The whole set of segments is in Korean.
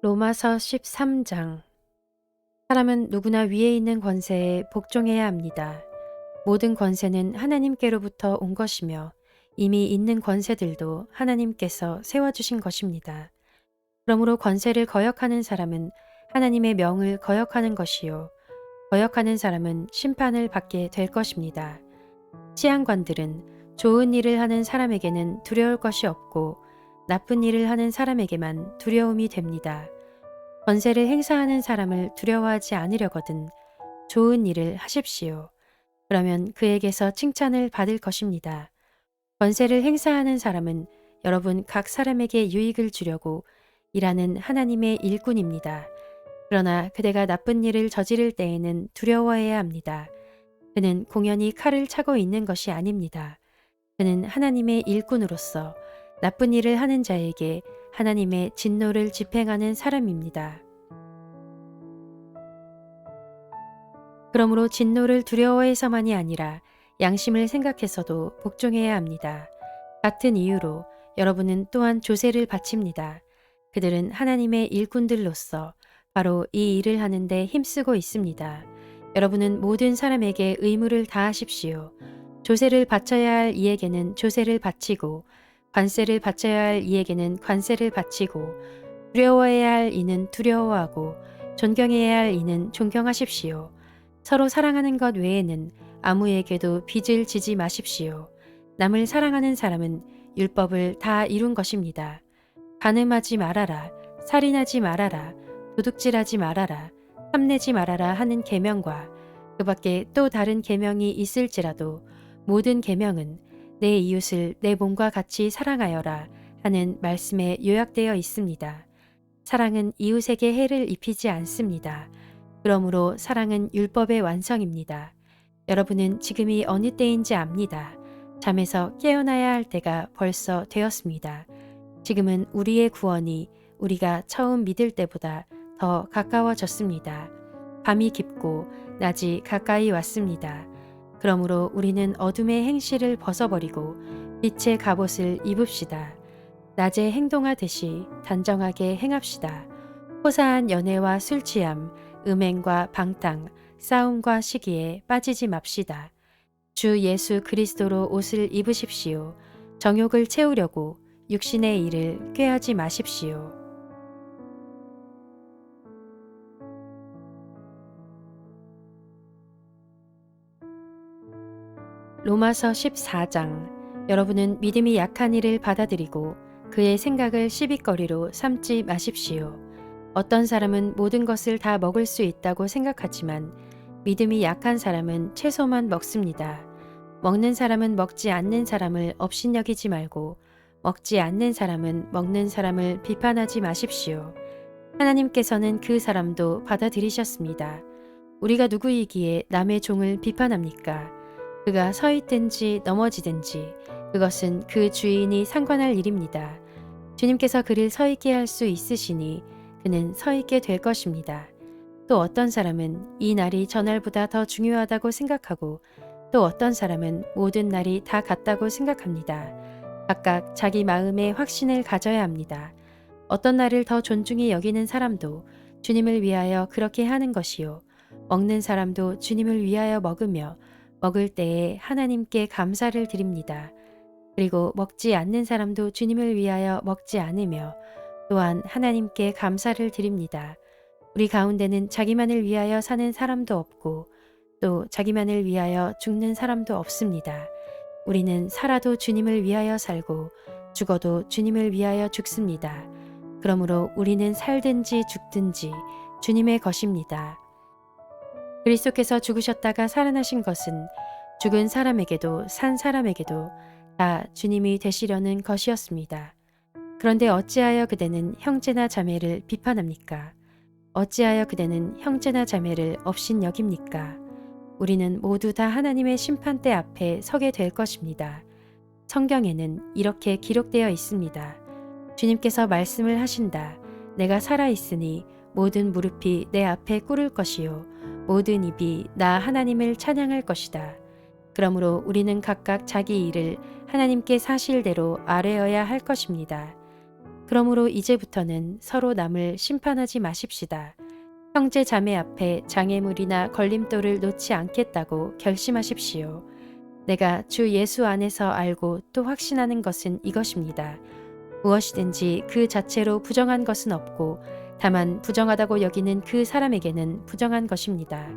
로마서 13장. 사람은 누구나 위에 있는 권세에 복종해야 합니다. 모든 권세는 하나님께로부터 온 것이며 이미 있는 권세들도 하나님께서 세워주신 것입니다. 그러므로 권세를 거역하는 사람은 하나님의 명을 거역하는 것이요. 거역하는 사람은 심판을 받게 될 것입니다. 치안관들은 좋은 일을 하는 사람에게는 두려울 것이 없고 나쁜 일을 하는 사람에게만 두려움이 됩니다. 권세를 행사하는 사람을 두려워하지 않으려거든 좋은 일을 하십시오. 그러면 그에게서 칭찬을 받을 것입니다. 권세를 행사하는 사람은 여러분 각 사람에게 유익을 주려고 일하는 하나님의 일꾼입니다. 그러나 그대가 나쁜 일을 저지를 때에는 두려워해야 합니다. 그는 공연히 칼을 차고 있는 것이 아닙니다. 그는 하나님의 일꾼으로서 나쁜 일을 하는 자에게 하나님의 진노를 집행하는 사람입니다. 그러므로 진노를 두려워해서만이 아니라 양심을 생각해서도 복종해야 합니다. 같은 이유로 여러분은 또한 조세를 바칩니다. 그들은 하나님의 일꾼들로서 바로 이 일을 하는데 힘쓰고 있습니다. 여러분은 모든 사람에게 의무를 다하십시오. 조세를 바쳐야 할 이에게는 조세를 바치고 관세를 바쳐야 할 이에게는 관세를 바치고 두려워해야 할 이는 두려워하고 존경해야 할 이는 존경하십시오. 서로 사랑하는 것 외에는 아무에게도 빚을 지지 마십시오. 남을 사랑하는 사람은 율법을 다 이룬 것입니다. 간음하지 말아라, 살인하지 말아라, 도둑질하지 말아라, 탐내지 말아라 하는 계명과 그 밖에 또 다른 계명이 있을지라도 모든 계명은 내 이웃을 내 몸과 같이 사랑하여라 하는 말씀에 요약되어 있습니다. 사랑은 이웃에게 해를 입히지 않습니다. 그러므로 사랑은 율법의 완성입니다. 여러분은 지금이 어느 때인지 압니다. 잠에서 깨어나야 할 때가 벌써 되었습니다. 지금은 우리의 구원이 우리가 처음 믿을 때보다 더 가까워졌습니다. 밤이 깊고 낮이 가까이 왔습니다. 그러므로 우리는 어둠의 행실을 벗어버리고 빛의 갑옷을 입읍시다. 낮에 행동하듯이 단정하게 행합시다. 호사한 연애와 술 취함, 음행과 방탕, 싸움과 시기에 빠지지 맙시다. 주 예수 그리스도로 옷을 입으십시오. 정욕을 채우려고 육신의 일을 꾀하지 마십시오. 로마서 14장. 여러분은 믿음이 약한 이를 받아들이고 그의 생각을 시비거리로 삼지 마십시오. 어떤 사람은 모든 것을 다 먹을 수 있다고 생각하지만 믿음이 약한 사람은 채소만 먹습니다. 먹는 사람은 먹지 않는 사람을 업신여기지 말고 먹지 않는 사람은 먹는 사람을 비판하지 마십시오. 하나님께서는 그 사람도 받아들이셨습니다. 우리가 누구이기에 남의 종을 비판합니까? 그가 서 있든지 넘어지든지 그것은 그 주인이 상관할 일입니다. 주님께서 그를 서 있게 할 수 있으시니 그는 서 있게 될 것입니다. 또 어떤 사람은 이 날이 저날보다 더 중요하다고 생각하고 또 어떤 사람은 모든 날이 다 같다고 생각합니다. 각각 자기 마음의 확신을 가져야 합니다. 어떤 날을 더 존중히 여기는 사람도 주님을 위하여 그렇게 하는 것이요. 먹는 사람도 주님을 위하여 먹으며 먹을 때에 하나님께 감사를 드립니다. 그리고 먹지 않는 사람도 주님을 위하여 먹지 않으며 또한 하나님께 감사를 드립니다. 우리 가운데는 자기만을 위하여 사는 사람도 없고 또 자기만을 위하여 죽는 사람도 없습니다. 우리는 살아도 주님을 위하여 살고 죽어도 주님을 위하여 죽습니다. 그러므로 우리는 살든지 죽든지 주님의 것입니다. 그리스도께서 죽으셨다가 살아나신 것은 죽은 사람에게도 산 사람에게도 다 주님이 되시려는 것이었습니다. 그런데 어찌하여 그대는 형제나 자매를 비판합니까? 어찌하여 그대는 형제나 자매를 업신여깁니까? 우리는 모두 다 하나님의 심판대 앞에 서게 될 것입니다. 성경에는 이렇게 기록되어 있습니다. 주님께서 말씀을 하신다. 내가 살아있으니 모든 무릎이 내 앞에 꿇을 것이요 모든 입이 나 하나님을 찬양할 것이다. 그러므로 우리는 각각 자기 일을 하나님께 사실대로 아뢰어야 할 것입니다. 그러므로 이제부터는 서로 남을 심판하지 마십시다. 형제 자매 앞에 장애물이나 걸림돌을 놓지 않겠다고 결심하십시오. 내가 주 예수 안에서 알고 또 확신하는 것은 이것입니다. 무엇이든지 그 자체로 부정한 것은 없고 다만 부정하다고 여기는 그 사람에게는 부정한 것입니다.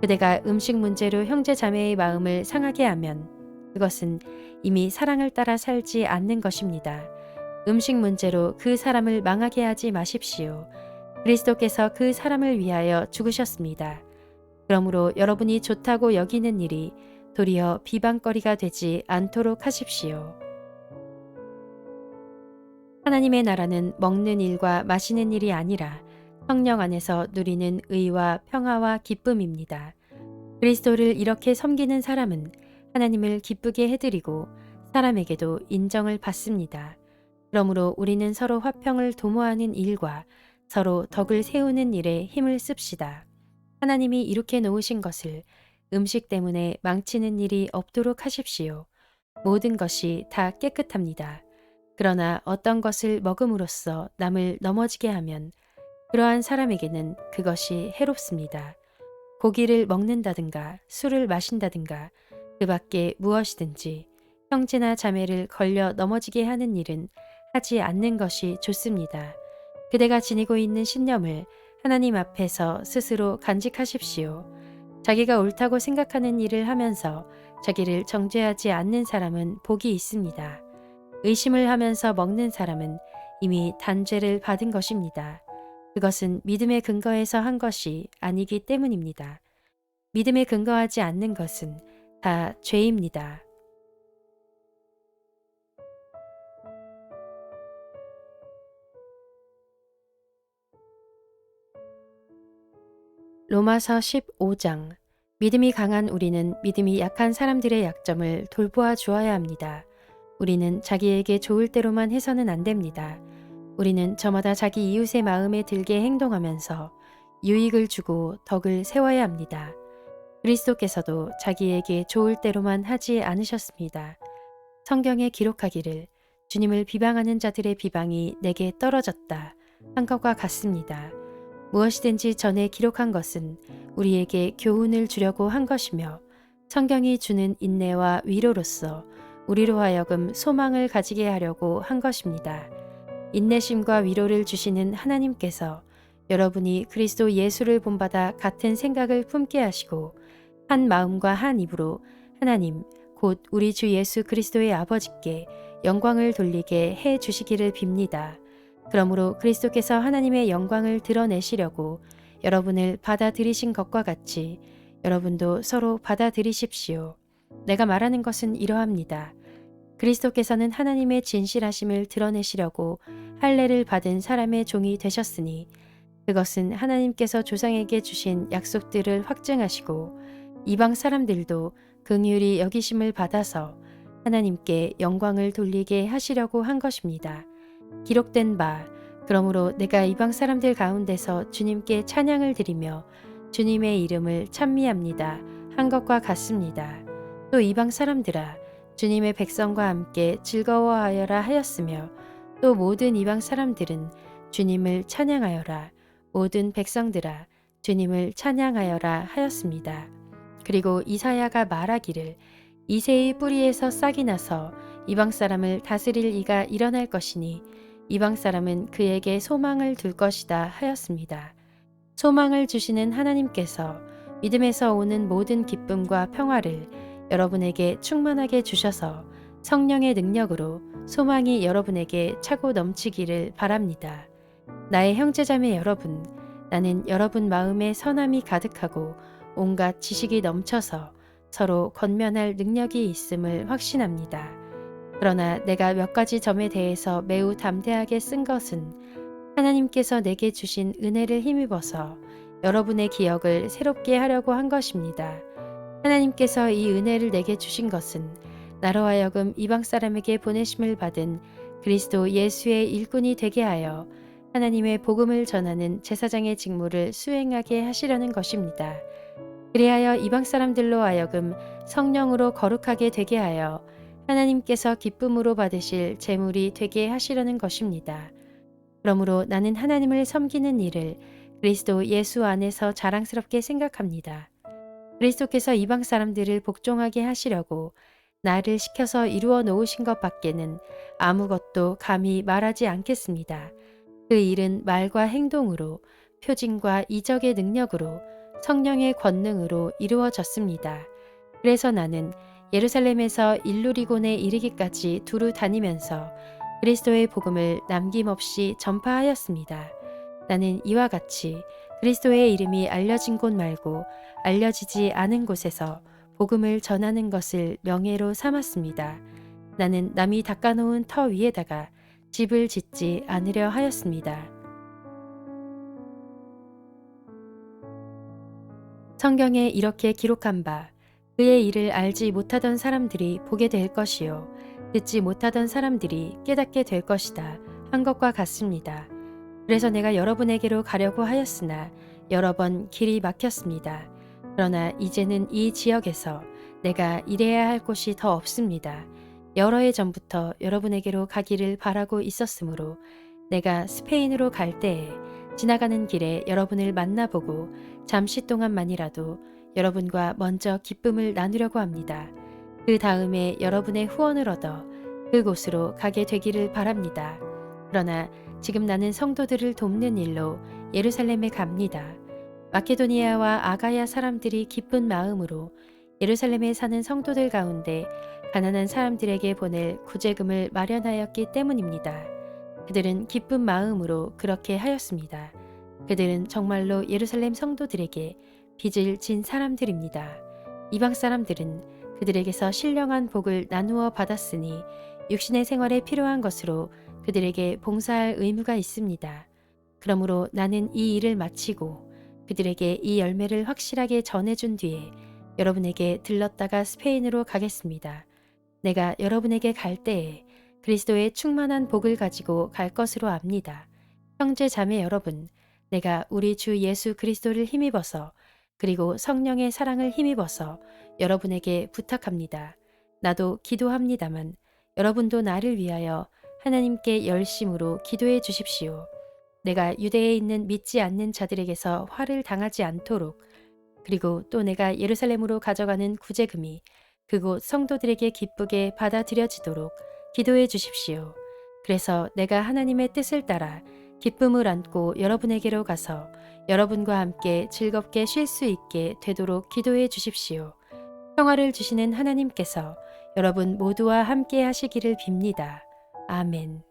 그대가 음식 문제로 형제 자매의 마음을 상하게 하면 그것은 이미 사랑을 따라 살지 않는 것입니다. 음식 문제로 그 사람을 망하게 하지 마십시오. 그리스도께서 그 사람을 위하여 죽으셨습니다. 그러므로 여러분이 좋다고 여기는 일이 도리어 비방거리가 되지 않도록 하십시오. 하나님의 나라는 먹는 일과 마시는 일이 아니라 성령 안에서 누리는 의와 평화와 기쁨입니다. 그리스도를 이렇게 섬기는 사람은 하나님을 기쁘게 해드리고 사람에게도 인정을 받습니다. 그러므로 우리는 서로 화평을 도모하는 일과 서로 덕을 세우는 일에 힘을 씁시다. 하나님이 이룩해 놓으신 것을 음식 때문에 망치는 일이 없도록 하십시오. 모든 것이 다 깨끗합니다. 그러나 어떤 것을 먹음으로써 남을 넘어지게 하면 그러한 사람에게는 그것이 해롭습니다. 고기를 먹는다든가 술을 마신다든가 그 밖에 무엇이든지 형제나 자매를 걸려 넘어지게 하는 일은 하지 않는 것이 좋습니다. 그대가 지니고 있는 신념을 하나님 앞에서 스스로 간직하십시오. 자기가 옳다고 생각하는 일을 하면서 자기를 정죄하지 않는 사람은 복이 있습니다. 의심을 하면서 먹는 사람은 이미 단죄를 받은 것입니다. 그것은 믿음의 근거에서 한 것이 아니기 때문입니다. 믿음에 근거하지 않는 것은 다 죄입니다. 로마서 15장. 믿음이 강한 우리는 믿음이 약한 사람들의 약점을 돌보아 주어야 합니다. 우리는 자기에게 좋을 대로만 해서는 안 됩니다. 우리는 저마다 자기 이웃의 마음에 들게 행동하면서 유익을 주고 덕을 세워야 합니다. 그리스도께서도 자기에게 좋을 대로만 하지 않으셨습니다. 성경에 기록하기를 주님을 비방하는 자들의 비방이 내게 떨어졌다 한 것과 같습니다. 무엇이든지 전에 기록한 것은 우리에게 교훈을 주려고 한 것이며 성경이 주는 인내와 위로로서 우리로 하여금 소망을 가지게 하려고 한 것입니다. 인내심과 위로를 주시는 하나님께서 여러분이 그리스도 예수를 본받아 같은 생각을 품게 하시고 한 마음과 한 입으로 하나님 곧 우리 주 예수 그리스도의 아버지께 영광을 돌리게 해 주시기를 빕니다. 그러므로 그리스도께서 하나님의 영광을 드러내시려고 여러분을 받아들이신 것과 같이 여러분도 서로 받아들이십시오. 내가 말하는 것은 이러합니다. 그리스도께서는 하나님의 진실하심을 드러내시려고 할례를 받은 사람의 종이 되셨으니 그것은 하나님께서 조상에게 주신 약속들을 확증하시고 이방 사람들도 긍휼히 여기심을 받아서 하나님께 영광을 돌리게 하시려고 한 것입니다. 기록된 바 그러므로 내가 이방 사람들 가운데서 주님께 찬양을 드리며 주님의 이름을 찬미합니다 한 것과 같습니다. 또 이방 사람들아 주님의 백성과 함께 즐거워하여라 하였으며 또 모든 이방 사람들은 주님을 찬양하여라 모든 백성들아 주님을 찬양하여라 하였습니다. 그리고 이사야가 말하기를 이새의 뿌리에서 싹이 나서 이방 사람을 다스릴 이가 일어날 것이니 이방 사람은 그에게 소망을 둘 것이다 하였습니다. 소망을 주시는 하나님께서 믿음에서 오는 모든 기쁨과 평화를 여러분에게 충만하게 주셔서 성령의 능력으로 소망이 여러분에게 차고 넘치기를 바랍니다. 나의 형제자매 여러분, 나는 여러분 마음에 선함이 가득하고 온갖 지식이 넘쳐서 서로 권면할 능력이 있음을 확신합니다. 그러나 내가 몇 가지 점에 대해서 매우 담대하게 쓴 것은 하나님께서 내게 주신 은혜를 힘입어서 여러분의 기억을 새롭게 하려고 한 것입니다. 하나님께서 이 은혜를 내게 주신 것은 나로 하여금 이방 사람에게 보내심을 받은 그리스도 예수의 일꾼이 되게 하여 하나님의 복음을 전하는 제사장의 직무를 수행하게 하시려는 것입니다. 그리하여 이방 사람들로 하여금 성령으로 거룩하게 되게 하여 하나님께서 기쁨으로 받으실 제물이 되게 하시려는 것입니다. 그러므로 나는 하나님을 섬기는 일을 그리스도 예수 안에서 자랑스럽게 생각합니다. 그리스도께서 이방 사람들을 복종하게 하시려고 나를 시켜서 이루어 놓으신 것 밖에는 아무것도 감히 말하지 않겠습니다. 그 일은 말과 행동으로, 표징과 이적의 능력으로, 성령의 권능으로 이루어졌습니다. 그래서 나는 예루살렘에서 일루리곤에 이르기까지 두루 다니면서 그리스도의 복음을 남김없이 전파하였습니다. 나는 이와 같이 그리스도의 이름이 알려진 곳 말고 알려지지 않은 곳에서 복음을 전하는 것을 명예로 삼았습니다. 나는 남이 닦아놓은 터 위에다가 집을 짓지 않으려 하였습니다. 성경에 이렇게 기록한 바 그의 일을 알지 못하던 사람들이 보게 될 것이요 듣지 못하던 사람들이 깨닫게 될 것이다 한 것과 같습니다. 그래서 내가 여러분에게로 가려고 하였으나 여러 번 길이 막혔습니다. 그러나 이제는 이 지역에서 내가 일해야 할 곳이 더 없습니다. 여러 해 전부터 여러분에게로 가기를 바라고 있었으므로 내가 스페인으로 갈 때에 지나가는 길에 여러분을 만나보고 잠시 동안만이라도 여러분과 먼저 기쁨을 나누려고 합니다. 그 다음에 여러분의 후원을 얻어 그곳으로 가게 되기를 바랍니다. 그러나 지금 나는 성도들을 돕는 일로 예루살렘에 갑니다. 마케도니아와 아가야 사람들이 기쁜 마음으로 예루살렘에 사는 성도들 가운데 가난한 사람들에게 보낼 구제금을 마련하였기 때문입니다. 그들은 기쁜 마음으로 그렇게 하였습니다. 그들은 정말로 예루살렘 성도들에게 빚을 진 사람들입니다. 이방 사람들은 그들에게서 신령한 복을 나누어 받았으니 육신의 생활에 필요한 것으로 그들에게 봉사할 의무가 있습니다. 그러므로 나는 이 일을 마치고 그들에게 이 열매를 확실하게 전해준 뒤에 여러분에게 들렀다가 스페인으로 가겠습니다. 내가 여러분에게 갈 때에 그리스도의 충만한 복을 가지고 갈 것으로 압니다. 형제 자매 여러분, 내가 우리 주 예수 그리스도를 힘입어서 그리고 성령의 사랑을 힘입어서 여러분에게 부탁합니다. 나도 기도합니다만 여러분도 나를 위하여 하나님께 열심으로 기도해 주십시오. 내가 유대에 있는 믿지 않는 자들에게서 화를 당하지 않도록 그리고 또 내가 예루살렘으로 가져가는 구제금이 그곳 성도들에게 기쁘게 받아들여지도록 기도해 주십시오. 그래서 내가 하나님의 뜻을 따라 기쁨을 안고 여러분에게로 가서 여러분과 함께 즐겁게 쉴 수 있게 되도록 기도해 주십시오. 평화를 주시는 하나님께서 여러분 모두와 함께 하시기를 빕니다. 아멘.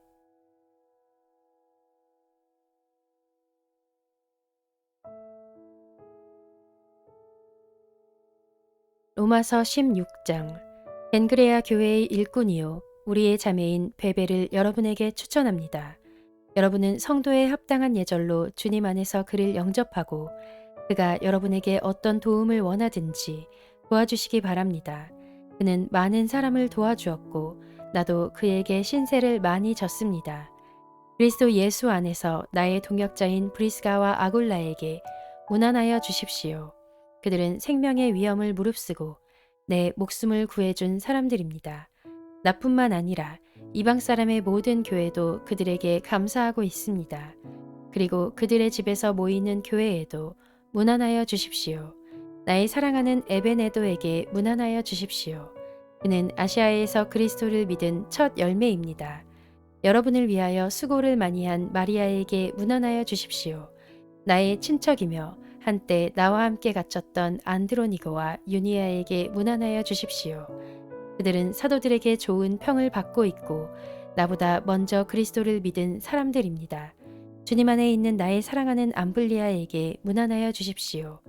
로마서 16장. 벤그레아 교회의 일꾼이요 우리의 자매인 베베를 여러분에게 추천합니다. 여러분은 성도에 합당한 예절로 주님 안에서 그를 영접하고 그가 여러분에게 어떤 도움을 원하든지 도와주시기 바랍니다. 그는 많은 사람을 도와주었고 나도 그에게 신세를 많이 졌습니다. 그리스도 예수 안에서 나의 동역자인 브리스가와 아굴라에게 문안하여 주십시오. 그들은 생명의 위험을 무릅쓰고 내 목숨을 구해준 사람들입니다. 나뿐만 아니라 이방 사람의 모든 교회도 그들에게 감사하고 있습니다. 그리고 그들의 집에서 모이는 교회에도 문안하여 주십시오. 나의 사랑하는 에베네도에게 문안하여 주십시오. 그는 아시아에서 그리스도를 믿은 첫 열매입니다. 여러분을 위하여 수고를 많이 한 마리아에게 문안하여 주십시오. 나의 친척이며 한때 나와 함께 갇혔던 안드로니고와 유니아에게 문안하여 주십시오. 그들은 사도들에게 좋은 평을 받고 있고 나보다 먼저 그리스도를 믿은 사람들입니다. 주님 안에 있는 나의 사랑하는 암블리아에게 문안하여 주십시오.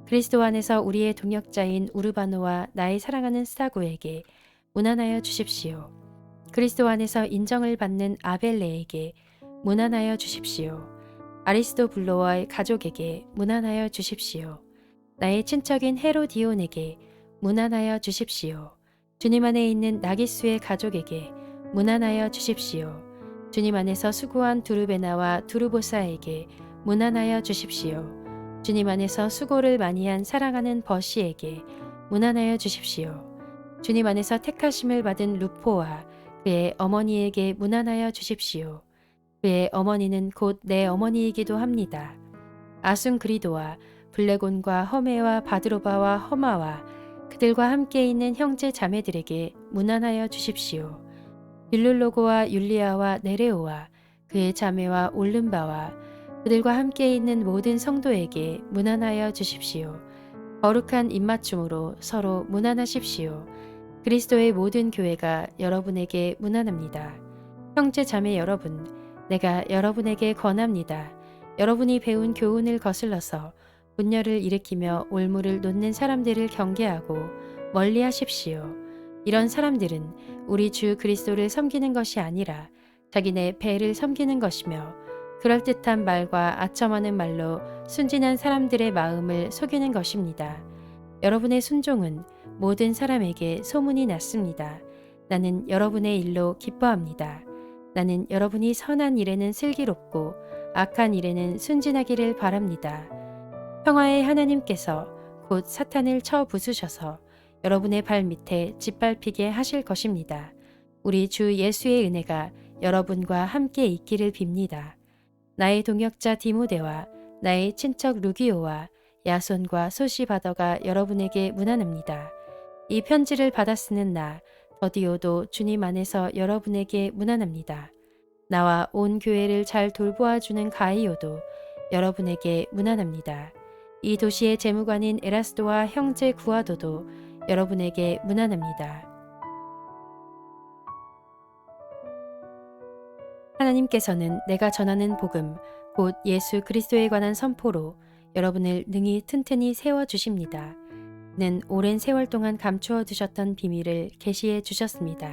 그리스도 안에서 우리의 동역자인 우르바노와 나의 사랑하는 스타고에게 문안하여 주십시오. 그리스도 안에서 인정을 받는 아벨레에게 문안하여 주십시오. 아리스도블로와의 가족에게 문안하여 주십시오. 나의 친척인 헤로디온에게 문안하여 주십시오. 주님 안에 있는 나기수의 가족에게 문안하여 주십시오. 주님 안에서 수고한 두르베나와 두르보사에게 문안하여 주십시오. 주님 안에서 수고를 많이 한 사랑하는 버시에게 문안하여 주십시오. 주님 안에서 택하심을 받은 루포와 그의 어머니에게 문안하여 주십시오. 그의 어머니는 곧 내 어머니이기도 합니다. 아순그리도와 블레곤과 허메와 바드로바와 허마와 그들과 함께 있는 형제 자매들에게 문안하여 주십시오. 빌룰로고와 율리아와 네레오와 그의 자매와 올른바와 그들과 함께 있는 모든 성도에게 문안하여 주십시오. 거룩한 입맞춤으로 서로 문안하십시오. 그리스도의 모든 교회가 여러분에게 문안합니다. 형제 자매 여러분, 내가 여러분에게 권합니다. 여러분이 배운 교훈을 거슬러서 분열을 일으키며 올무를 놓는 사람들을 경계하고 멀리 하십시오. 이런 사람들은 우리 주 그리스도를 섬기는 것이 아니라 자기네 배를 섬기는 것이며 그럴듯한 말과 아첨하는 말로 순진한 사람들의 마음을 속이는 것입니다. 여러분의 순종은 모든 사람에게 소문이 났습니다. 나는 여러분의 일로 기뻐합니다. 나는 여러분이 선한 일에는 슬기롭고 악한 일에는 순진하기를 바랍니다. 평화의 하나님께서 곧 사탄을 쳐 부수셔서 여러분의 발 밑에 짓밟히게 하실 것입니다. 우리 주 예수의 은혜가 여러분과 함께 있기를 빕니다. 나의 동역자 디모데와 나의 친척 루기오와 야손과 소시바더가 여러분에게 문안합니다. 이 편지를 받아 쓰는 나 더디오도 주님 안에서 여러분에게 문안합니다. 나와 온 교회를 잘 돌보아주는 가이오도 여러분에게 문안합니다. 이 도시의 재무관인 에라스도와 형제 구아도도 여러분에게 문안합니다. 하나님께서는 내가 전하는 복음, 곧 예수 그리스도에 관한 선포로 여러분을 능히 튼튼히 세워주십니다. 는 오랜 세월 동안 감추어 두셨던 비밀을 계시해 주셨습니다.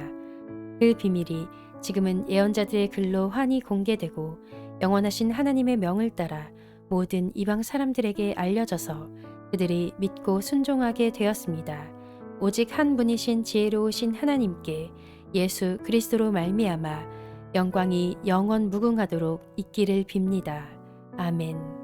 그 비밀이 지금은 예언자들의 글로 환히 공개되고 영원하신 하나님의 명을 따라 모든 이방 사람들에게 알려져서 그들이 믿고 순종하게 되었습니다. 오직 한 분이신 지혜로우신 하나님께 예수 그리스도로 말미암아 영광이 영원 무궁하도록 있기를 빕니다. 아멘.